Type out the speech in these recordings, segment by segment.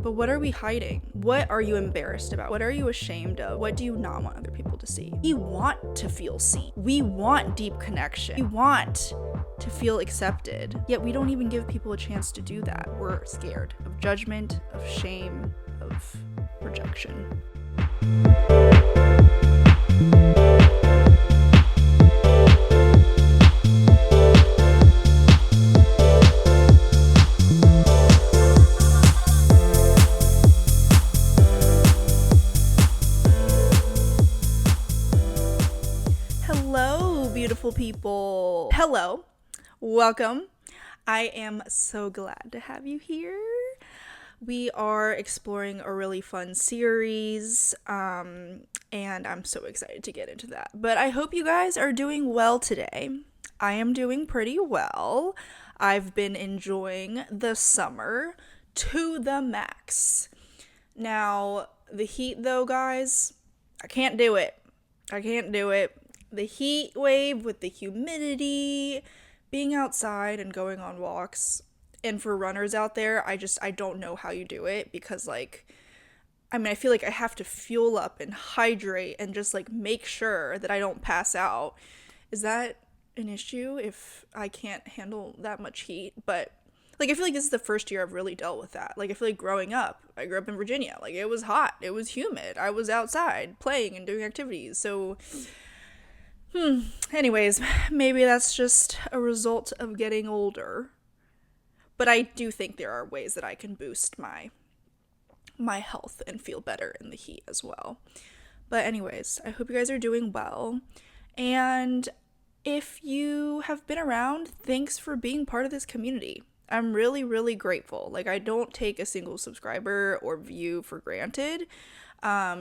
But what are we hiding? What are you embarrassed about? What are you ashamed of? What do you not want other people to see? We want to feel seen. We want deep connection. We want to feel accepted. Yet we don't even give people a chance to do that. We're scared of judgment, of shame, of rejection. Hello, beautiful people. Hello. Welcome. I am so glad to have you here. We are exploring a really fun series, and I'm so excited to get into that. But I hope you guys are doing well today. I am doing pretty well. I've been enjoying the summer to the max. Now, the heat though, guys, I can't do it. The heat wave with the humidity, being outside and going on walks. And for runners out there, I don't know how you do it because I feel like I have to fuel up and hydrate and just make sure that I don't pass out. Is that an issue if I can't handle that much heat? But I feel like this is the first year I've really dealt with that. I feel like growing up, I grew up in Virginia. It was hot, it was humid, I was outside playing and doing activities. So anyways, maybe that's just a result of getting older. But I do think there are ways that I can boost my health and feel better in the heat as well. But anyways, I hope you guys are doing well. And if you have been around, thanks for being part of this community. I'm really, really grateful. I don't take a single subscriber or view for granted,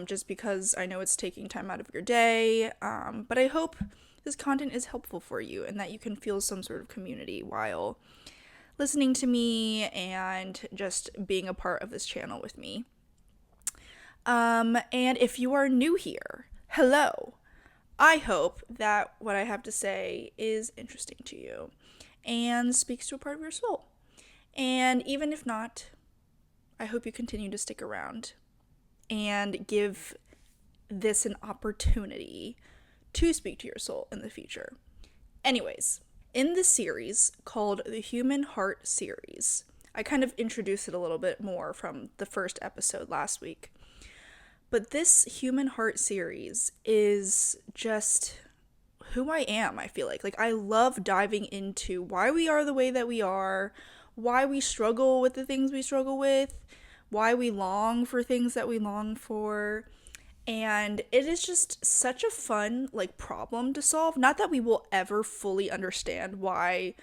just because I know it's taking time out of your day. But I hope this content is helpful for you and that you can feel some sort of community while listening to me and just being a part of this channel with me. And if you are new here, hello. I hope that what I have to say is interesting to you and speaks to a part of your soul. And even if not, I hope you continue to stick around and give this an opportunity to speak to your soul in the future. Anyways, in this series called the Human Heart series, I kind of introduced it a little bit more from the first episode last week. But this Human Heart series is just who I am, I feel like. I love diving into why we are the way that we are, why we struggle with the things we struggle with, why we long for things that we long for. And it is just such a fun, problem to solve. Not that we will ever fully understand why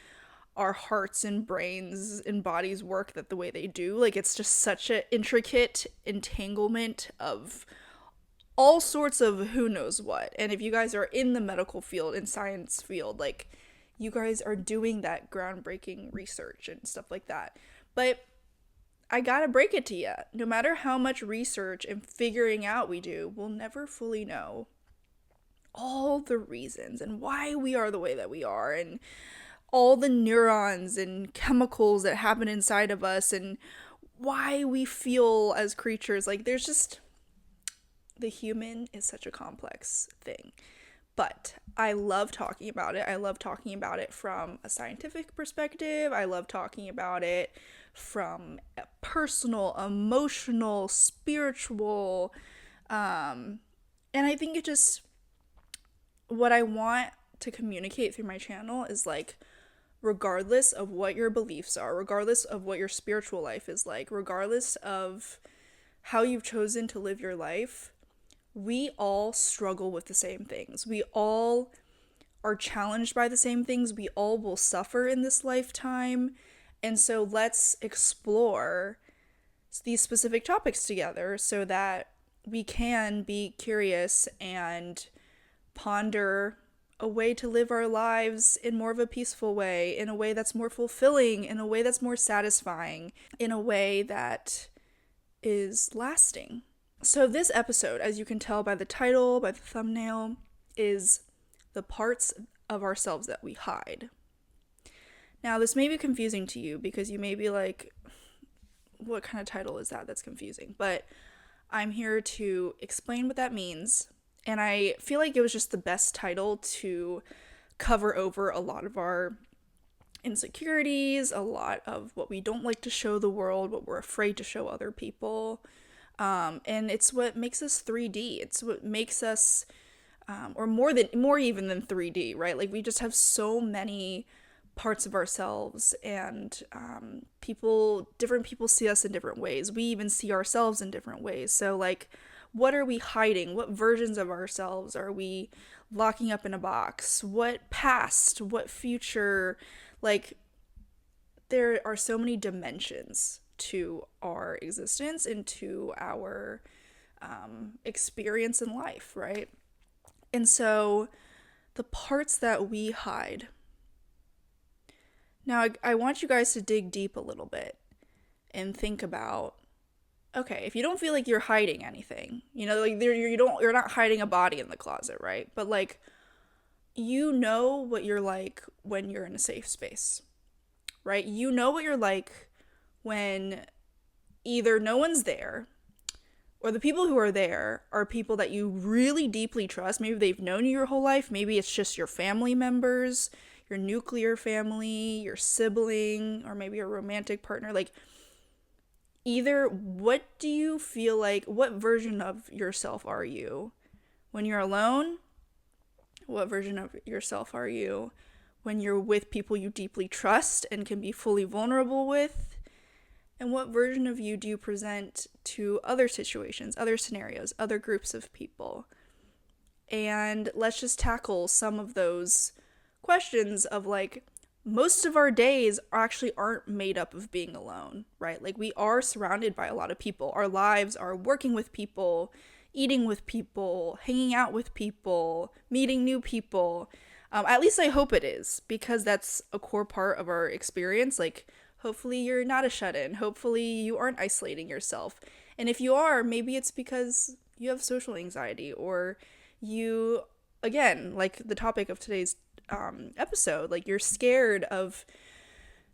our hearts and brains and bodies work the way they do. It's just such an intricate entanglement of all sorts of who knows what. And if you guys are in the medical field and science field, you guys are doing that groundbreaking research and stuff like that. But I gotta break it to you. No matter how much research and figuring out we do, we'll never fully know all the reasons and why we are the way that we are, and all the neurons and chemicals that happen inside of us, and why we feel as creatures. There's just, the human is such a complex thing. But I love talking about it. I love talking about it from a scientific perspective. I love talking about it from a personal, emotional, spiritual, and I think it just, what I want to communicate through my channel is regardless of what your beliefs are, regardless of what your spiritual life is regardless of how you've chosen to live your life, we all struggle with the same things. We all are challenged by the same things. We all will suffer in this lifetime. And so let's explore these specific topics together so that we can be curious and ponder a way to live our lives in more of a peaceful way, in a way that's more fulfilling, in a way that's more satisfying, in a way that is lasting. So this episode, as you can tell by the title, by the thumbnail, is the parts of ourselves that we hide. Now, this may be confusing to you because you may be like, what kind of title is that? That's confusing. But I'm here to explain what that means. And I feel like it was just the best title to cover over a lot of our insecurities, a lot of what we don't like to show the world, what we're afraid to show other people. And it's what makes us 3D. It's what makes us, or more even than 3D, right? Like we just have so many parts of ourselves, and different people see us in different ways. We even see ourselves in different ways. So like, what are we hiding? What versions of ourselves are we locking up in a box? What past? What future? Like, there are so many dimensions to our existence and to our experience in life, right? And so the parts that we hide. Now, I want you guys to dig deep a little bit and think about, okay, if you don't feel like you're hiding anything, like you're not hiding a body in the closet, right? But like, you know what you're like when you're in a safe space, right? You know what you're like when either no one's there, or the people who are there are people that you really deeply trust. Maybe they've known you your whole life. Maybe it's just your family members, your nuclear family, your sibling, or maybe a romantic partner. Like, either what do you feel like, what version of yourself are you when you're alone? What version of yourself are you when you're with people you deeply trust and can be fully vulnerable with? And what version of you do you present to other situations, other scenarios, other groups of people? And let's just tackle some of those questions of like, most of our days actually aren't made up of being alone, right? Like, we are surrounded by a lot of people. Our lives are working with people, eating with people, hanging out with people, meeting new people. At least I hope it is, because that's a core part of our experience. Like, hopefully you're not a shut-in. Hopefully you aren't isolating yourself. And if you are, maybe it's because you have social anxiety, or you, again, like the topic of today's episode, like you're scared of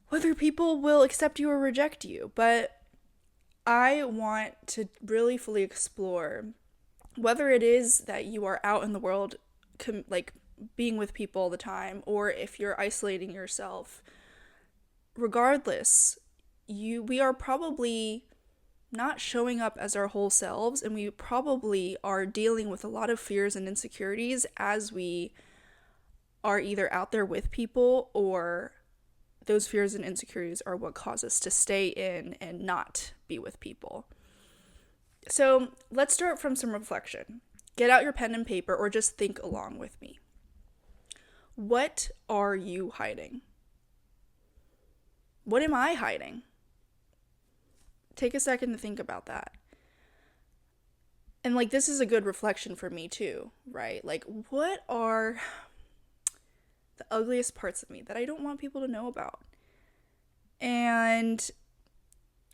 whether people will accept you or reject you. But I want to really fully explore whether it is that you are out in the world, like being with people all the time, or if you're isolating yourself. Regardless, we are probably not showing up as our whole selves, and we probably are dealing with a lot of fears and insecurities as we are either out there with people, or those fears and insecurities are what cause us to stay in and not be with people. So let's start from some reflection. Get out your pen and paper, or just think along with me. What are you hiding? What am I hiding? Take a second to think about that. And like, this is a good reflection for me too, right? Like, what are the ugliest parts of me that I don't want people to know about? And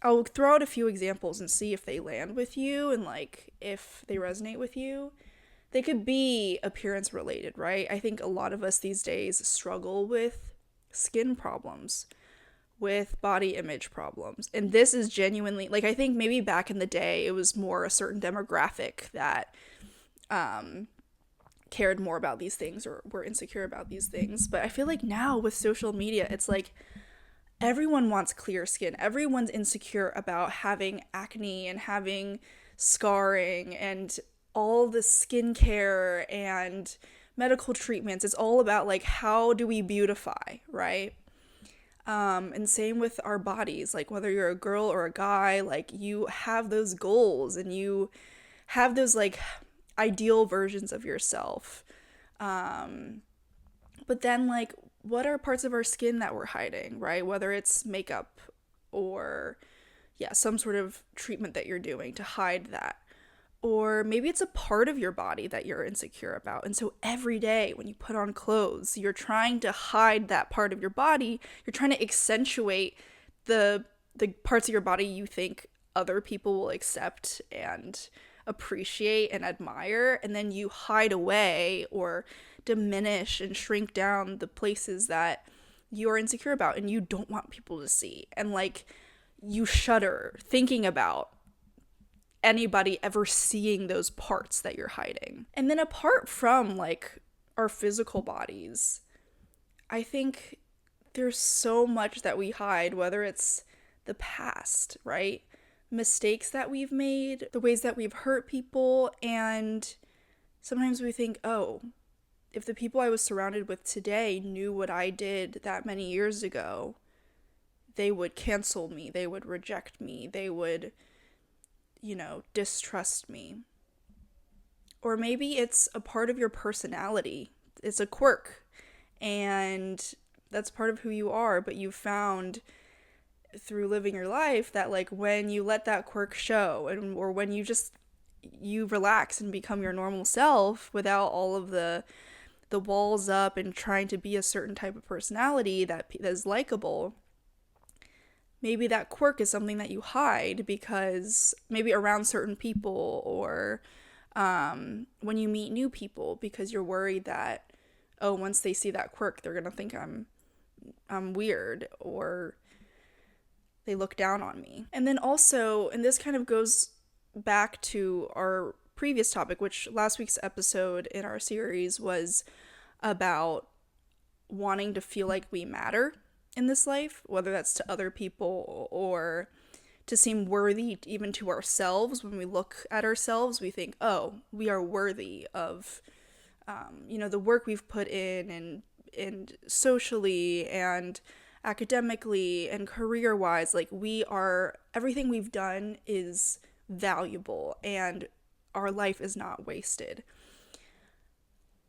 I'll throw out a few examples and see if they land with you and like if they resonate with you. They could be appearance related, right? I think a lot of us these days struggle with skin problems, with body image problems. And this is genuinely, like, I think maybe back in the day it was more a certain demographic that cared more about these things or were insecure about these things. But I feel like now with social media, it's like everyone wants clear skin. Everyone's insecure about having acne and having scarring and all the skincare and medical treatments. It's all about like, how do we beautify, right? And same with our bodies, like whether you're a girl or a guy, like you have those goals and you have those like ideal versions of yourself. But then like, what are parts of our skin that we're hiding, right? Whether it's makeup or some sort of treatment that you're doing to hide that. Or maybe it's a part of your body that you're insecure about. And so every day when you put on clothes, you're trying to hide that part of your body. You're trying to accentuate the parts of your body you think other people will accept and appreciate and admire. And then you hide away or diminish and shrink down the places that you're insecure about and you don't want people to see. And like, you shudder thinking about anybody ever seeing those parts that you're hiding. And then apart from like our physical bodies, I think there's so much that we hide, whether it's the past, right? Mistakes that we've made, the ways that we've hurt people, and sometimes we think, oh, if the people I was surrounded with today knew what I did that many years ago, they would cancel me, they would reject me, they would, distrust me. Or maybe it's a part of your personality, it's a quirk, and that's part of who you are, but you found through living your life that like when you let that quirk show or when you relax and become your normal self without all of the walls up and trying to be a certain type of personality that is likable, maybe that quirk is something that you hide because maybe around certain people or when you meet new people, because you're worried that, oh, once they see that quirk, they're gonna think I'm weird or they look down on me. And then also, and this kind of goes back to our previous topic, which last week's episode in our series was about wanting to feel like we matter in this life, whether that's to other people or to seem worthy even to ourselves. When we look at ourselves, we think, oh, we are worthy of, the work we've put in and socially and academically and career-wise. Like everything we've done is valuable and our life is not wasted.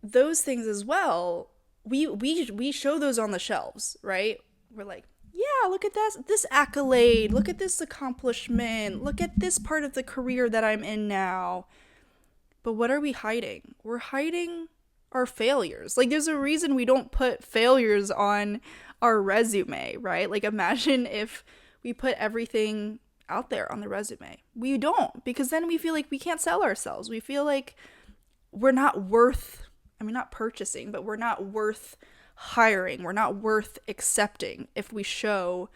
Those things as well, we show those on the shelves, right? We're like, yeah, look at this accolade, look at this accomplishment, look at this part of the career that I'm in now. But what are we hiding? We're hiding our failures. Like, there's a reason we don't put failures on our resume, right? Like, imagine if we put everything out there on the resume. We don't, because then we feel like we can't sell ourselves. We feel like we're not worth, not purchasing, but we're not worth hiring. We're not worth accepting if we show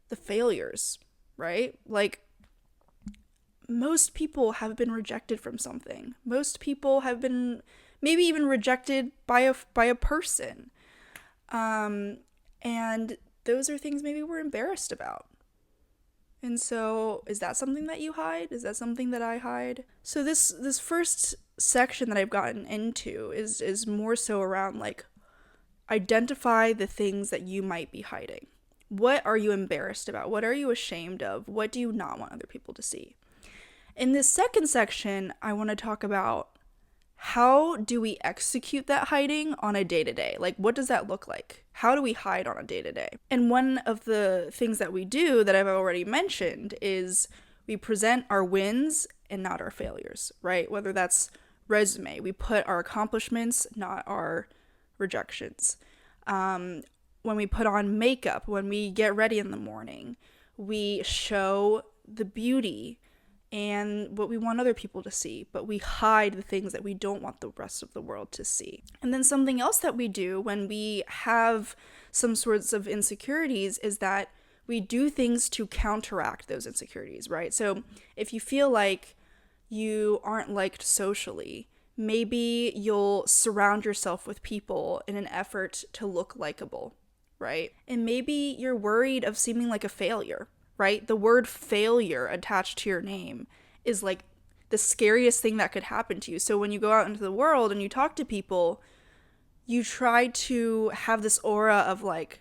the failures, right? Like, most people have been rejected from something. Most people have been maybe even rejected by a person. And those are things maybe we're embarrassed about. And so, is that something that you hide? Is that something that I hide? So this first section that I've gotten into is more so around like, identify the things that you might be hiding. What are you embarrassed about? What are you ashamed of? What do you not want other people to see? In this second section, I want to talk about how do we execute that hiding on a day-to-day? Like, what does that look like? How do we hide on a day-to-day? And one of the things that we do that I've already mentioned is we present our wins and not our failures, right? Whether that's resume, we put our accomplishments, not our rejections. When we put on makeup, when we get ready in the morning, we show the beauty and what we want other people to see, but we hide the things that we don't want the rest of the world to see. And then something else that we do when we have some sorts of insecurities is that we do things to counteract those insecurities, right? So if you feel like you aren't liked socially, maybe you'll surround yourself with people in an effort to look likable, right? And maybe you're worried of seeming like a failure, right? The word failure attached to your name is like the scariest thing that could happen to you. So when you go out into the world and you talk to people, you try to have this aura of like,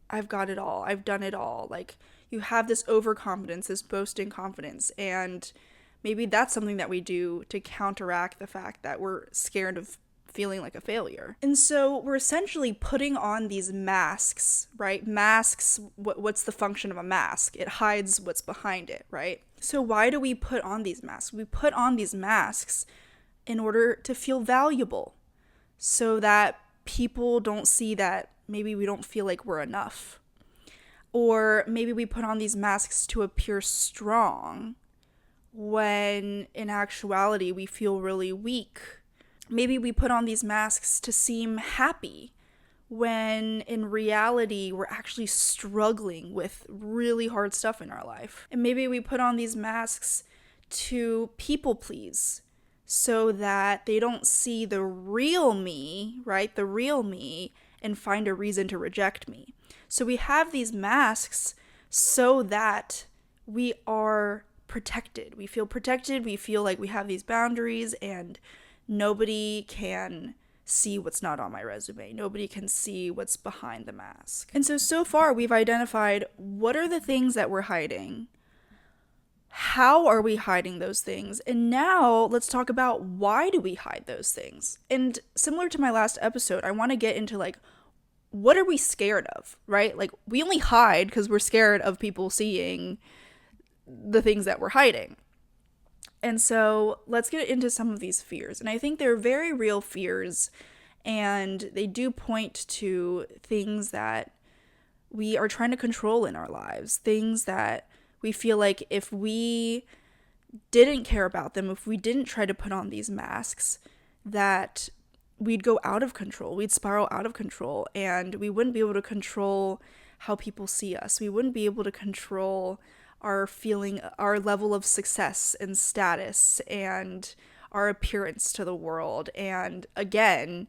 I've got it all, I've done it all. Like, you have this overconfidence, this boasting confidence, and maybe that's something that we do to counteract the fact that we're scared of feeling like a failure. And so we're essentially putting on these masks, right? Masks, what's the function of a mask? It hides what's behind it, right? So why do we put on these masks? We put on these masks in order to feel valuable, so that people don't see that maybe we don't feel like we're enough. Or maybe we put on these masks to appear strong, when in actuality we feel really weak. Maybe we put on these masks to seem happy when in reality we're actually struggling with really hard stuff in our life. And maybe we put on these masks to people please so that they don't see the real me, right? The real me, and find a reason to reject me. So we have these masks so that we are protected. We feel protected. We feel like we have these boundaries and nobody can see what's not on my resume. Nobody can see what's behind the mask. And so far we've identified what are the things that we're hiding. How are we hiding those things? And now let's talk about why do we hide those things? And similar to my last episode, I want to get into like, what are we scared of, right? Like we only hide because we're scared of people seeing the things that we're hiding. And so let's get into some of these fears. And I think they're very real fears, and they do point to things that we are trying to control in our lives, things that we feel like if we didn't care about them, if we didn't try to put on these masks, that we'd go out of control, we'd spiral out of control, and we wouldn't be able to control how people see us. We wouldn't be able to control our feeling, our level of success and status and our appearance to the world. And again,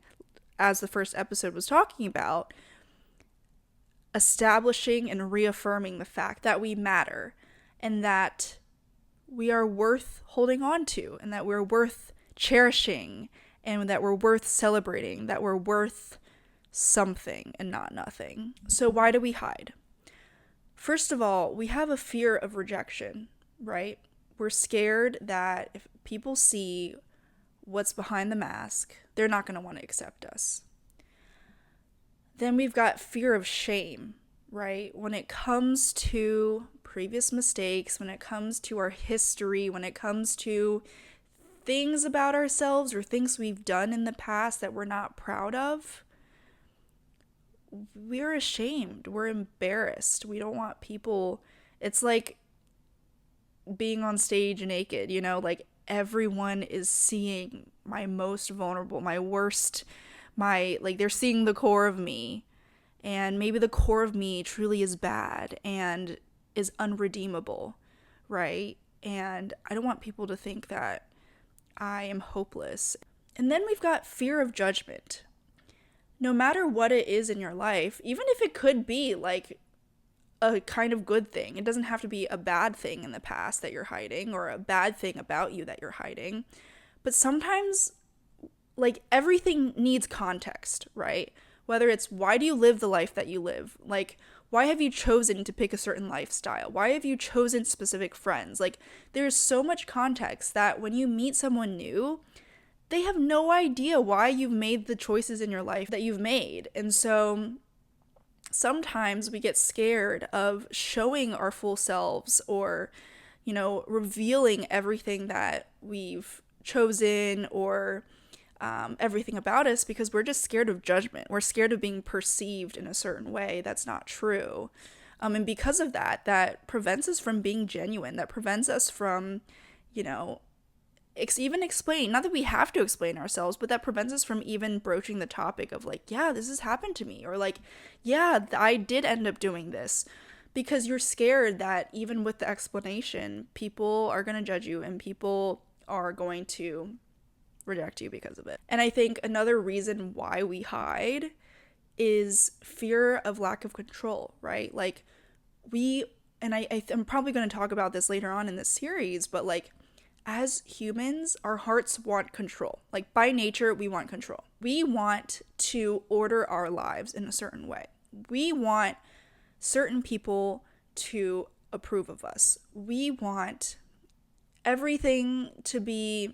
as the first episode was talking about, establishing and reaffirming the fact that we matter and that we are worth holding on to and that we're worth cherishing and that we're worth celebrating, that we're worth something and not nothing. So why do we hide? First of all, we have a fear of rejection, right? We're scared that if people see what's behind the mask, they're not going to want to accept us. Then we've got fear of shame, right? When it comes to previous mistakes, when it comes to our history, when it comes to things about ourselves or things we've done in the past that we're not proud of, we're ashamed, we're embarrassed, we don't want people, it's like being on stage naked, you know, like everyone is seeing my most vulnerable, my worst, like they're seeing the core of me, and maybe the core of me truly is bad and is unredeemable, right? And I don't want people to think that I am hopeless. And then we've got fear of judgment. No matter what it is in your life, even if it could be like a kind of good thing, it doesn't have to be a bad thing in the past that you're hiding or a bad thing about you that you're hiding. But sometimes, like, everything needs context, right? Whether it's why do you live the life that you live? Like, why have you chosen to pick a certain lifestyle? Why have you chosen specific friends? Like, there's so much context that when you meet someone new, they have no idea why you've made the choices in your life that you've made. And so sometimes we get scared of showing our full selves or, you know, revealing everything that we've chosen or everything about us because we're just scared of judgment. We're scared of being perceived in a certain way that's not true. And because of that, that prevents us from being genuine. That prevents us from, you know, even explain, not that we have to explain ourselves, but that prevents us from even broaching the topic of like, yeah, this has happened to me, or like, yeah, I did end up doing this, because you're scared that even with the explanation, people are going to judge you and people are going to reject you because of it. And I think another reason why we hide is fear of lack of control, right? Like I'm probably going to talk about this later on in this series, but like, as humans, our hearts want control. Like by nature, we want control. We want to order our lives in a certain way. We want certain people to approve of us. We want everything to be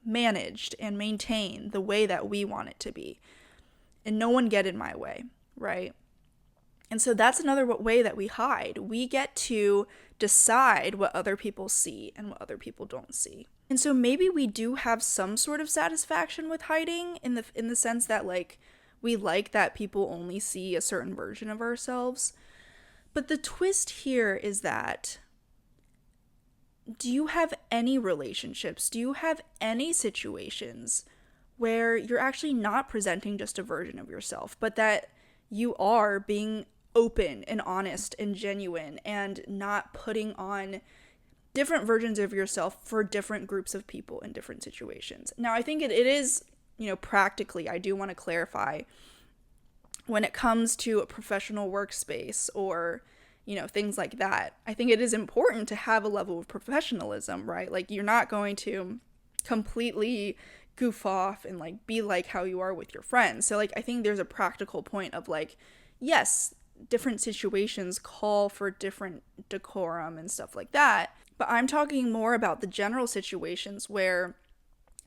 managed and maintained the way that we want it to be. And no one get in my way, right? And so that's another way that we hide. We get to decide what other people see and what other people don't see. And so maybe we do have some sort of satisfaction with hiding in the sense that like we like that people only see a certain version of ourselves. But the twist here is that, do you have any relationships? Do you have any situations where you're actually not presenting just a version of yourself, but that you are being open and honest and genuine and not putting on different versions of yourself for different groups of people in different situations. Now, I think it is, practically, I do want to clarify when it comes to a professional workspace or, things like that. I think it is important to have a level of professionalism, right? Like, you're not going to completely goof off and like be like how you are with your friends. So like I think there's a practical point of like, yes, different situations call for different decorum and stuff like that. But I'm talking more about the general situations where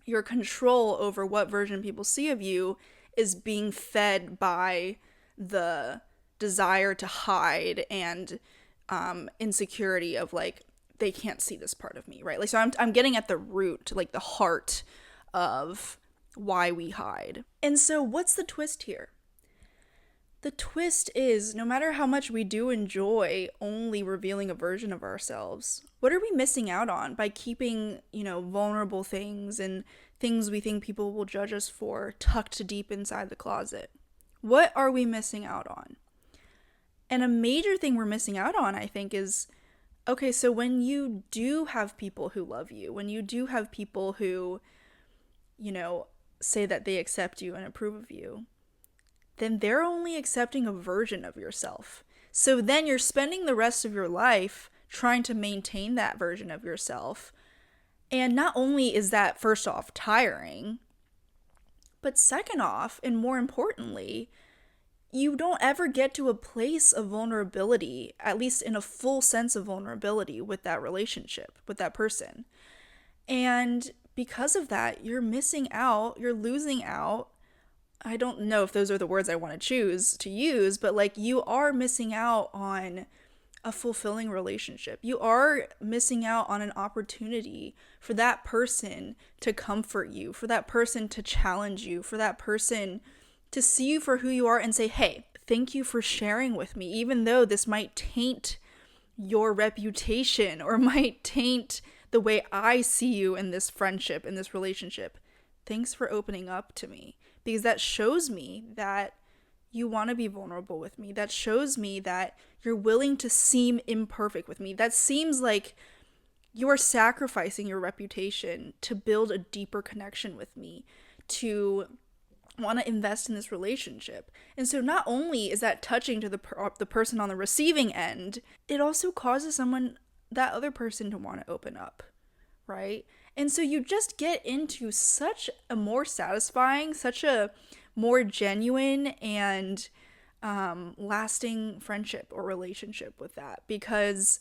your control over what version people see of you is being fed by the desire to hide and insecurity of like, they can't see this part of me, right? Like, so I'm getting at the root, like the heart of why we hide. And so what's the twist here? The twist is, no matter how much we do enjoy only revealing a version of ourselves, what are we missing out on by keeping, vulnerable things and things we think people will judge us for tucked deep inside the closet? What are we missing out on? And a major thing we're missing out on, I think, is, okay, so when you do have people who love you, when you do have people who, say that they accept you and approve of you, then they're only accepting a version of yourself. So then you're spending the rest of your life trying to maintain that version of yourself. And not only is that, first off, tiring, but second off, and more importantly, you don't ever get to a place of vulnerability, at least in a full sense of vulnerability with that relationship, with that person. And because of that, you're missing out, you're losing out. I don't know if those are the words I want to choose to use, but like you are missing out on a fulfilling relationship. You are missing out on an opportunity for that person to comfort you, for that person to challenge you, for that person to see you for who you are and say, hey, thank you for sharing with me, even though this might taint your reputation or might taint the way I see you in this friendship, in this relationship. Thanks for opening up to me, because that shows me that you want to be vulnerable with me. That shows me that you're willing to seem imperfect with me. That seems like you are sacrificing your reputation to build a deeper connection with me, to want to invest in this relationship. And so not only is that touching to the person on the receiving end, it also causes that other person to want to open up, right? And so you just get into such a more satisfying, such a more genuine and lasting friendship or relationship with that, because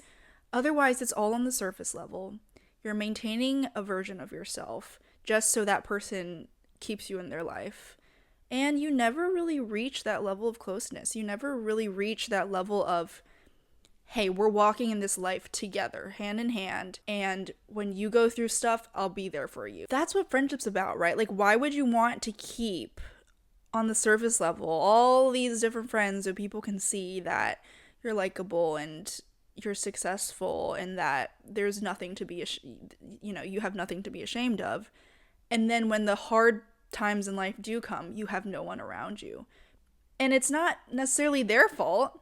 otherwise it's all on the surface level. You're maintaining a version of yourself just so that person keeps you in their life. And you never really reach that level of closeness. You never really reach that level of, hey, we're walking in this life together, hand in hand, and when you go through stuff, I'll be there for you. That's what friendship's about, right? Like, why would you want to keep, on the surface level, all these different friends so people can see that you're likable and you're successful and that there's nothing to be, you have nothing to be ashamed of. And then when the hard times in life do come, you have no one around you. And it's not necessarily their fault.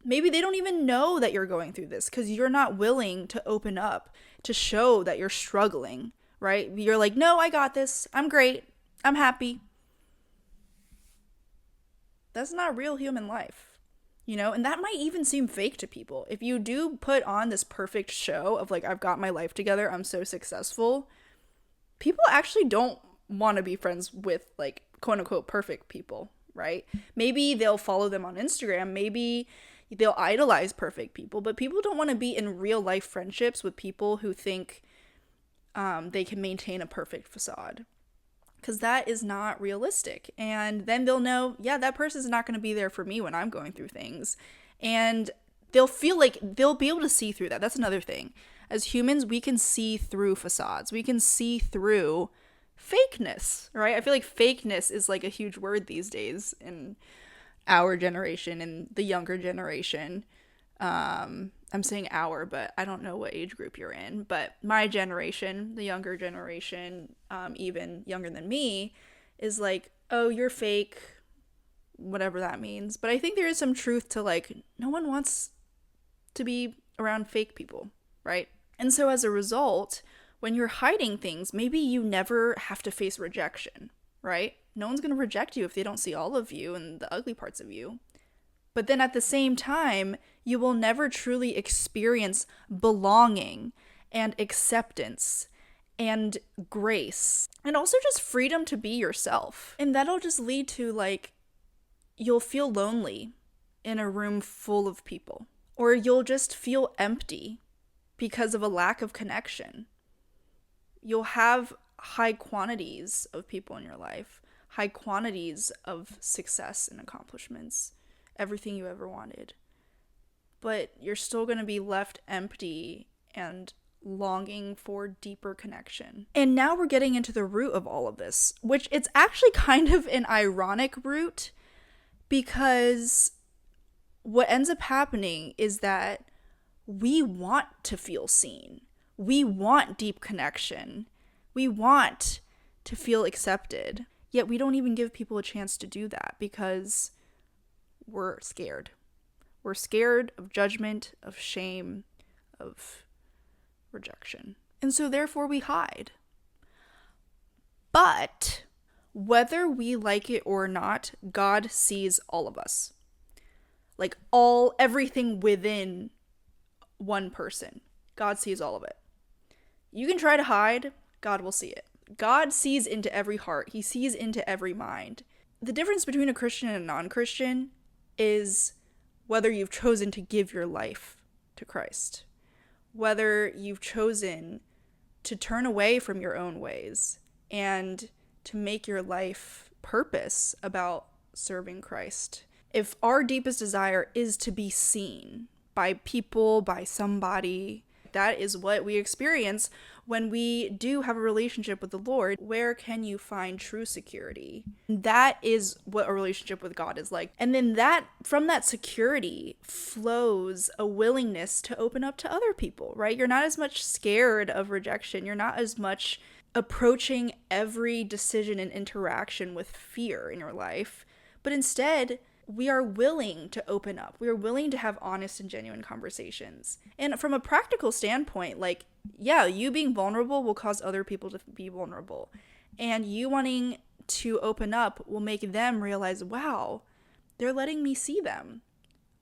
Maybe they don't even know that you're going through this because you're not willing to open up to show that you're struggling, right? You're like, no, I got this. I'm great. I'm happy. That's not real human life, and that might even seem fake to people. If you do put on this perfect show of like, I've got my life together, I'm so successful, people actually don't want to be friends with like quote unquote perfect people, right? Maybe they'll follow them on Instagram, maybe they'll idolize perfect people, but people don't want to be in real life friendships with people who think they can maintain a perfect facade, because that is not realistic. And then they'll know, yeah, that person's not going to be there for me when I'm going through things, and they'll feel like they'll be able to see through that. That's another thing. As humans, we can see through facades. We can see through fakeness, right? I feel like fakeness is like a huge word these days in our generation and the younger generation. I'm saying our, but I don't know what age group you're in. But my generation, the younger generation, even younger than me, is like, oh, you're fake, whatever that means. But I think there is some truth to like, no one wants to be around fake people, right? And so as a result, when you're hiding things, maybe you never have to face rejection, right? No one's going to reject you if they don't see all of you and the ugly parts of you. But then at the same time, you will never truly experience belonging and acceptance and grace and also just freedom to be yourself. And that'll just lead to like, you'll feel lonely in a room full of people, or you'll just feel empty because of a lack of connection. You'll have high quantities of people in your life, high quantities of success and accomplishments, everything you ever wanted. But you're still going to be left empty and longing for deeper connection. And now we're getting into the root of all of this, which it's actually kind of an ironic root, because what ends up happening is that we want to feel seen. We want deep connection. We want to feel accepted. Yet we don't even give people a chance to do that because we're scared. We're scared of judgment, of shame, of rejection. And so therefore we hide. But whether we like it or not, God sees all of us. Like everything within one person. God sees all of it. You can try to hide, God will see it. God sees into every heart. He sees into every mind. The difference between a Christian and a non-Christian is whether you've chosen to give your life to Christ. Whether you've chosen to turn away from your own ways and to make your life purpose about serving Christ. If our deepest desire is to be seen by people, by somebody, that is what we experience when we do have a relationship with the Lord. Where can you find true security? That is what a relationship with God is like. And then from that security flows a willingness to open up to other people, right? You're not as much scared of rejection. You're not as much approaching every decision and interaction with fear in your life, but instead, we are willing to open up. We are willing to have honest and genuine conversations. And from a practical standpoint, like, yeah, you being vulnerable will cause other people to be vulnerable. And you wanting to open up will make them realize, wow, they're letting me see them.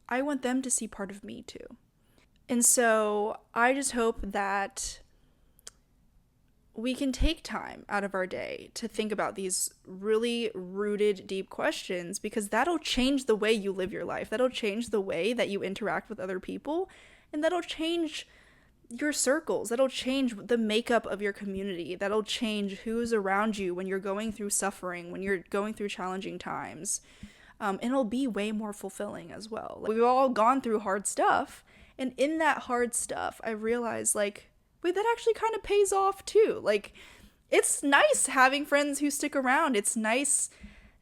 I want them to see part of me too. And so I just hope that we can take time out of our day to think about these really rooted, deep questions, because that'll change the way you live your life. That'll change the way that you interact with other people, and that'll change your circles. That'll change the makeup of your community. That'll change who's around you when you're going through suffering, when you're going through challenging times. And it'll be way more fulfilling as well. Like, we've all gone through hard stuff, and in that hard stuff, I realized, like, wait, that actually kind of pays off too. Like, it's nice having friends who stick around. It's nice,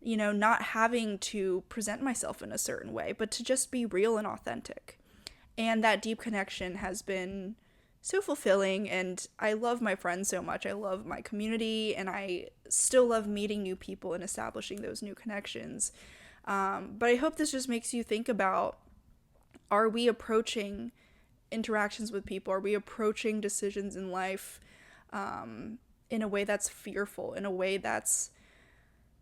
not having to present myself in a certain way, but to just be real and authentic. And that deep connection has been so fulfilling, and I love my friends so much. I love my community, and I still love meeting new people and establishing those new connections. But I hope this just makes you think about, are we approaching interactions with people? Are we approaching decisions in life in a way that's fearful, in a way that's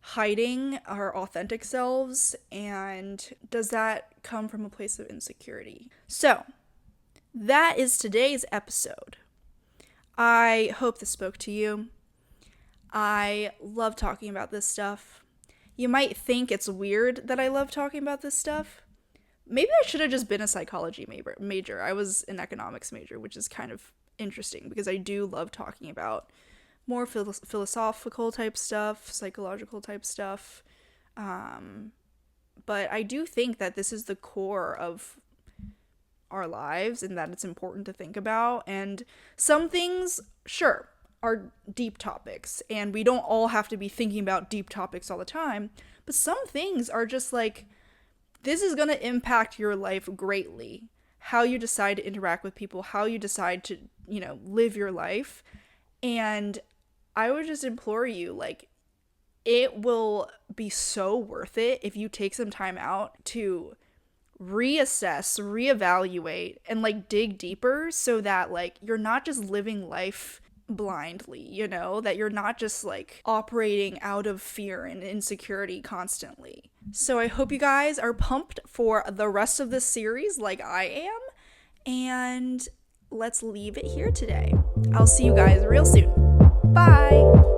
hiding our authentic selves? And does that come from a place of insecurity? So that is today's episode. I hope this spoke to you. I love talking about this stuff. You might think it's weird that I love talking about this stuff. Maybe I should have just been a psychology major. I was an economics major, which is kind of interesting because I do love talking about more philosophical type stuff, psychological type stuff. But I do think that this is the core of our lives and that it's important to think about. And some things, sure, are deep topics, and we don't all have to be thinking about deep topics all the time. But some things are just like, this is going to impact your life greatly. How you decide to interact with people, how you decide to, live your life. And I would just implore you, like, it will be so worth it if you take some time out to reassess, reevaluate, and like dig deeper so that like you're not just living life blindly, you know, that you're not just like operating out of fear and insecurity constantly. So I hope you guys are pumped for the rest of this series like I am, and let's leave it here today. I'll see you guys real soon. Bye.